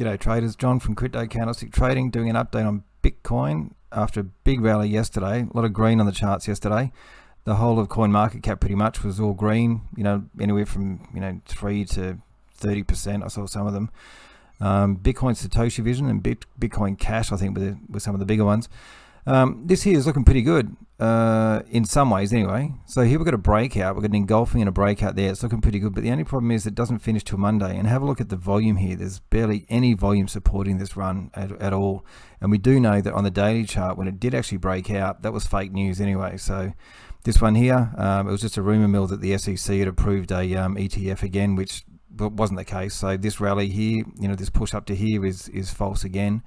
G'day traders, John from Crypto Candlestick Trading doing an update on Bitcoin after a big rally yesterday. A lot of green on the charts yesterday. The whole of coin market cap pretty much was all green, anywhere from 3 to 30%. I saw some of them. Bitcoin Satoshi Vision and Bitcoin Cash, I think, were some of the bigger ones. This here is looking pretty good in some ways anyway. So here we've got a breakout. We've got an engulfing and a breakout there. It's looking pretty good, but the only problem is it doesn't finish till Monday. And have a look at the volume here. There's barely any volume supporting this run at all. And we do know that on the daily chart, when it did actually break out, that was fake news anyway. So this one here, it was just a rumor mill that the SEC had approved a ETF again, which wasn't the case. So this rally here, this push up to here is false again.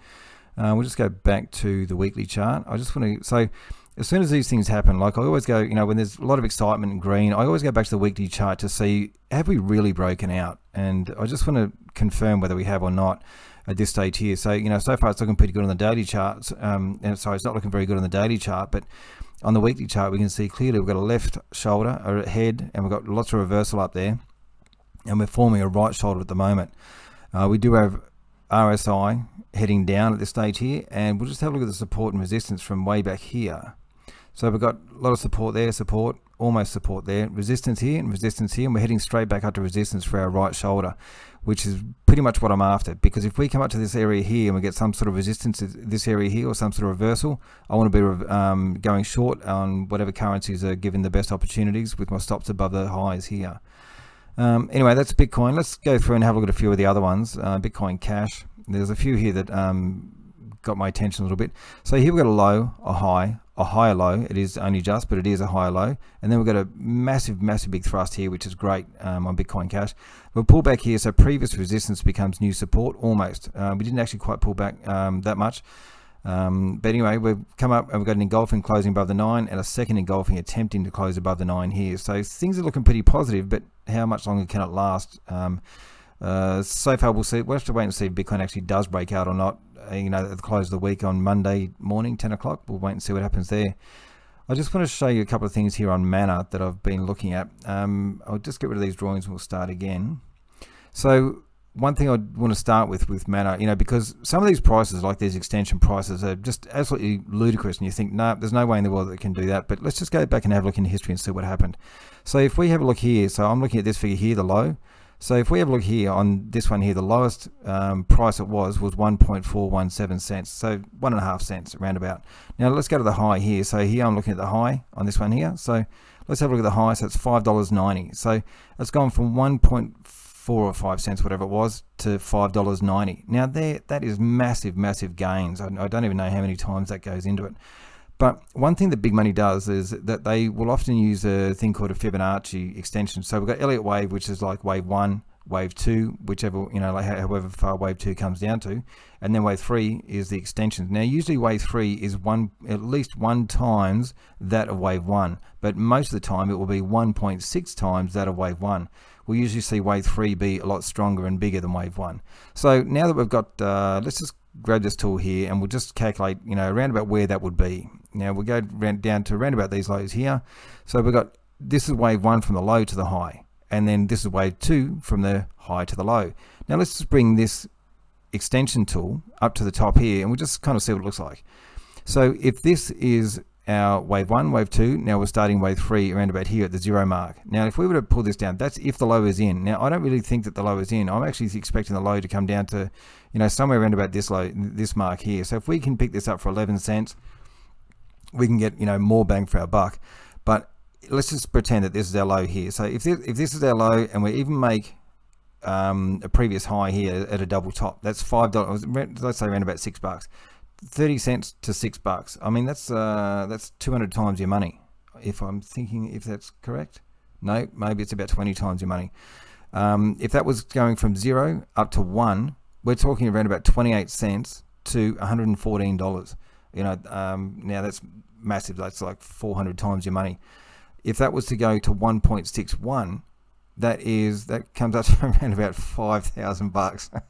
We'll just go back to the weekly chart. I just want to, so as soon as these things happen, like I always go, when there's a lot of excitement in green, I always go back to the weekly chart to see, have we really broken out? And I just want to confirm whether we have or not at this stage here. So, so far it's looking pretty good on the daily charts. And sorry, it's not looking very good on the daily chart, but on the weekly chart, we can see clearly we've got a left shoulder or a head, and we've got lots of reversal up there. And we're forming a right shoulder at the moment. We do have RSI heading down at this stage here, and we'll just have a look at the support and resistance from way back here. So we've got a lot of support there, support, almost support there, resistance here, and we're heading straight back up to resistance for our right shoulder, which is pretty much what I'm after, because if we come up to this area here and we get some sort of resistance in this area here or some sort of reversal, I want to be going short on whatever currencies are given the best opportunities with my stops above the highs here. Anyway, that's Bitcoin. Let's go through and have a look at a few of the other ones. Bitcoin Cash. There's a few here that got my attention a little bit. So here we've got a low, a high, a higher low. It is only just, but it is a higher low. And then we've got a massive big thrust here, which is great on Bitcoin Cash. We'll pull back here. So previous resistance becomes new support almost. We didn't actually quite pull back that much. But anyway, we've come up and we've got an engulfing closing above the 9 and a second engulfing attempting to close above the 9 here. So things are looking pretty positive, but how much longer can it last? So far we'll see. We'll have to wait and see if Bitcoin actually does break out or not. At the close of the week on Monday morning, 10 o'clock. We'll wait and see what happens there. I just want to show you a couple of things here on Mana that I've been looking at. I'll just get rid of these drawings and we'll start again. So one thing I want to start with Mana, because some of these prices, like these extension prices, are just absolutely ludicrous, and you think, no, there's no way in the world that it can do that. But let's just go back and have a look in history and see what happened. So if we have a look here, so I'm looking at this figure here, the low. So if we have a look here on this one here, the lowest price it was 1.417 cents, so 1.5 cents roundabout. Now let's go to the high here. So here I'm looking at the high on this one here. So let's have a look at the high. So it's $5.90. So it's gone from 1.4 or 5 cents, whatever it was, to $5.90. Now that is massive gains. I don't even know how many times that goes into it. But one thing that big money does is that they will often use a thing called a Fibonacci extension. So we've got Elliott wave, which is like wave 1, wave 2, whichever, like however far wave 2 comes down to. And then wave 3 is the extension. Now, usually wave 3 is at least 1 times that of wave 1. But most of the time, it will be 1.6 times that of wave 1. We'll usually see wave 3 be a lot stronger and bigger than wave 1. So now that we've got, let's just grab this tool here and we'll just calculate, around about where that would be. Now we'll go down to around about these lows here. So we've got, this is wave 1 from the low to the high. And then this is wave 2 from the high to the low. Now let's just bring this extension tool up to the top here and we'll just kind of see what it looks like. So if this is our wave 1, wave 2, now we're starting wave 3 around about here at the 0 mark. Now if we were to pull this down, that's if the low is in. Now I don't really think that the low is in. I'm actually expecting the low to come down to, somewhere around about this low, this mark here. So if we can pick this up for 11 cents, we can get, more bang for our buck. But let's just pretend that this is our low here. So if this is our low and we even make a previous high here at a double top, that's $5, let's say around about $6. 30 cents to $6. I mean, that's 200 times your money. If I'm thinking, if that's correct. No, maybe it's about 20 times your money. If that was going from 0 up to 1, we're talking around about 28 cents to $114. Now that's massive. That's like 400 times your money. If that was to go to 1.61, that comes up to around about $5,000.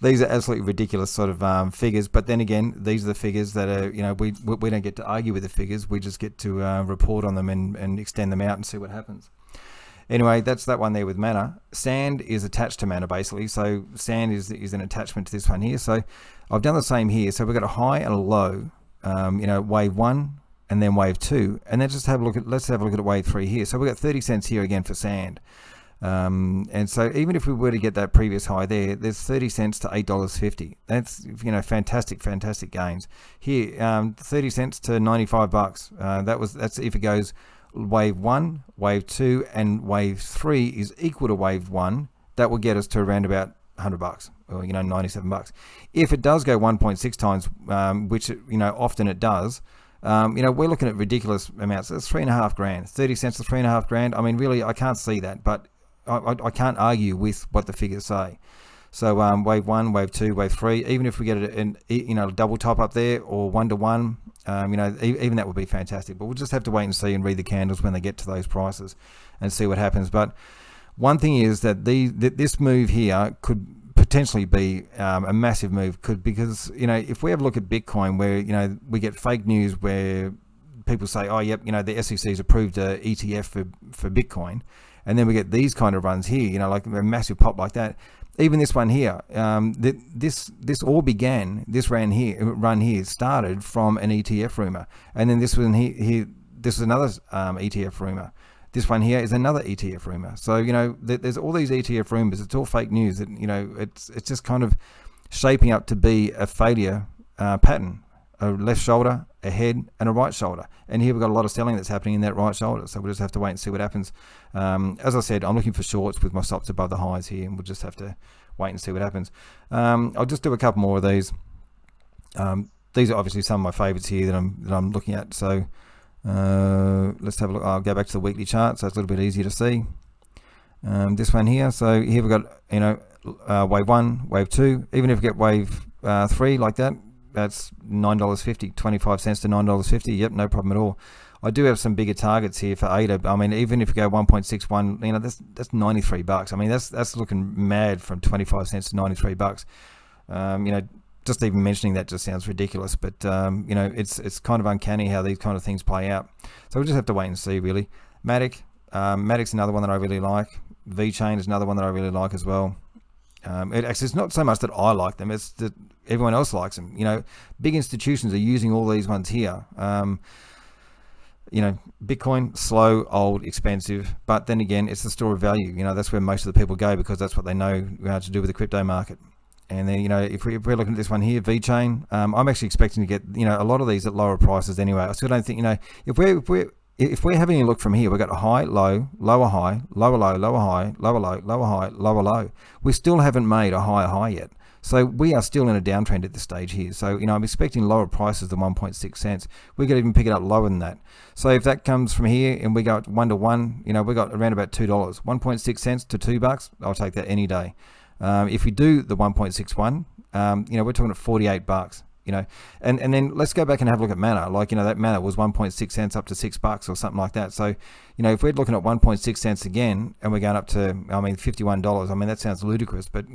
These are absolutely ridiculous sort of figures, but then again, these are the figures that are, we don't get to argue with the figures. We just get to report on them and extend them out and see what happens. Anyway, that's that one there with Mana. Sand is attached to Mana basically, so Sand is an attachment to this one here. So I've done the same here. So we've got a high and a low, wave 1 and then wave 2, and then let's have a look at wave 3 here. So we've got 30 cents here again for Sand. And so even if we were to get that previous high there's 30 cents to $8.50. That's, fantastic gains here. 30 cents to $95. That's if it goes wave 1, wave 2, and wave 3 is equal to wave 1. That will get us to around about $100 or $97. If it does go 1.6 times, which often it does. We're looking at ridiculous amounts. That's $3.5 grand. 30 cents to $3.5 grand. I mean, really, I can't see that, but I can't argue with what the figures say. So wave 1, wave 2, wave 3. Even if we get a double top up there or 1-to-1, even that would be fantastic. But we'll just have to wait and see and read the candles when they get to those prices and see what happens. But one thing is that this move here could potentially be a massive move, because if we have a look at Bitcoin, where we get fake news where people say, oh yep, the SEC's approved a ETF for Bitcoin, and then we get these kind of runs here, like a massive pop like that. Even this one here, this all began, this run here started from an ETF rumor, and then this one here this is another ETF rumor. This one here is another ETF rumor. So there's all these ETF rumors. It's all fake news. That it's just kind of shaping up to be a failure pattern. A left shoulder, a head, and a right shoulder. And here we've got a lot of selling that's happening in that right shoulder. So we'll just have to wait and see what happens. As I said, I'm looking for shorts with my stops above the highs here, and we'll just have to wait and see what happens. I'll just do a couple more of these. These are obviously some of my favorites here that I'm looking at. So let's have a look. I'll go back to the weekly chart, so it's a little bit easier to see. This one here. So here we've got wave 1, wave 2. Even if we get wave 3 like that, that's $9.50, 25 cents to $9.50. Yep, no problem at all. I do have some bigger targets here for ADA. I mean, even if you go 1.61, that's $93. I mean, that's looking mad from 25 cents to $93. Just even mentioning that just sounds ridiculous, but it's kind of uncanny how these kind of things play out. So we'll just have to wait and see, really. Matic, Matic's another one that I really like. VeChain is another one that I really like as well. It's not so much that I like them, it's that everyone else likes them. Big institutions are using all these ones here. Bitcoin, slow, old, expensive, but then again, it's the store of value. That's where most of the people go, because that's what they know how to do with the crypto market. And then, if we're looking at this one here, VeChain, I'm actually expecting to get, a lot of these at lower prices anyway. I still don't think, if we're having a look from here, we've got a high, low, lower high, lower low, lower high, lower low, lower high, lower low. We still haven't made a higher high yet. So we are still in a downtrend at this stage here. So, I'm expecting lower prices than 1.6 cents. We could even pick it up lower than that. So if that comes from here and we go 1-to-1, we got around about $2. 1.6 cents to $2, I'll take that any day. If we do the 1.61, we're talking at $48. And then let's go back and have a look at Mana. That Mana was 1.6 cents up to $6 or something like that. So, if we're looking at 1.6 cents again and we're going up to, $51, that sounds ludicrous, but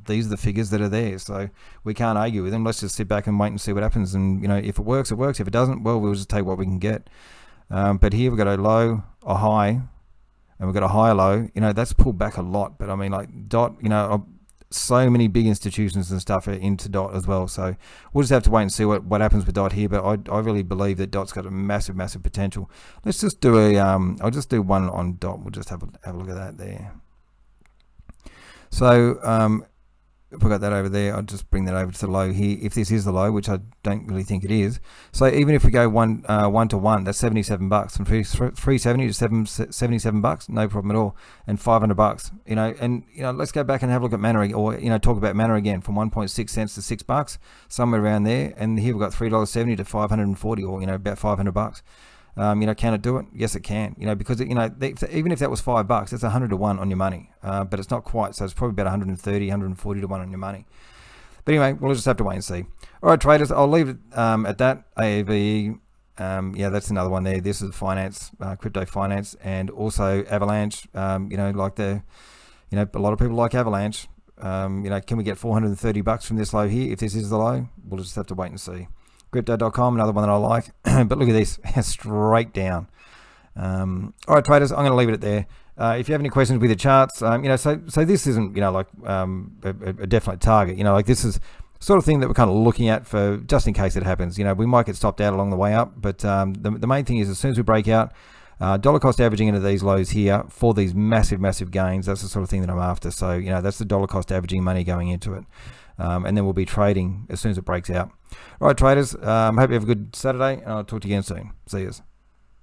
these are the figures that are there. So we can't argue with them. Let's just sit back and wait and see what happens. And, if it works, it works. If it doesn't, well, we'll just take what we can get. But here we've got a low, a high, and we've got a higher low. That's pulled back a lot, but DOT, so many big institutions and stuff are into DOT as well. So we'll just have to wait and see what happens with DOT here. But I really believe that DOT's got a massive potential. Let's just do I'll just do one on DOT. We'll just have a look at that there. So if we got that over there, I'll just bring that over to the low here. If this is the low, which I don't really think it is. So even if we go 1-to-1, that's $77. From 370 to $77, no problem at all. And $500, let's go back and have a look at Mana, or talk about Mana again, from 1.6 cents to $6, somewhere around there. And here we've got $3.70 to $540, or about $500. Can it do it? Yes, it can. Because even if that was $5, that's 100 to 1 on your money. But it's not quite. So it's probably about 130, 140 to 1 on your money. But anyway, we'll just have to wait and see. All right, traders, I'll leave it at that. AAVE, that's another one there. This is finance, crypto finance, and also Avalanche. A lot of people like Avalanche. Can we get $430 from this low here? If this is the low, we'll just have to wait and see. Crypto.com, another one that I like. But look at this, straight down. All right, traders, I'm going to leave it at there. If you have any questions with the charts, so this isn't, like a definite target. Like this is sort of thing that we're kind of looking at for just in case it happens. We might get stopped out along the way up, but the main thing is as soon as we break out, dollar cost averaging into these lows here for these massive gains, that's the sort of thing that I'm after. So, that's the dollar cost averaging money going into it. And then we'll be trading as soon as it breaks out. All right, traders, hope you have a good Saturday, and I'll talk to you again soon. See yous.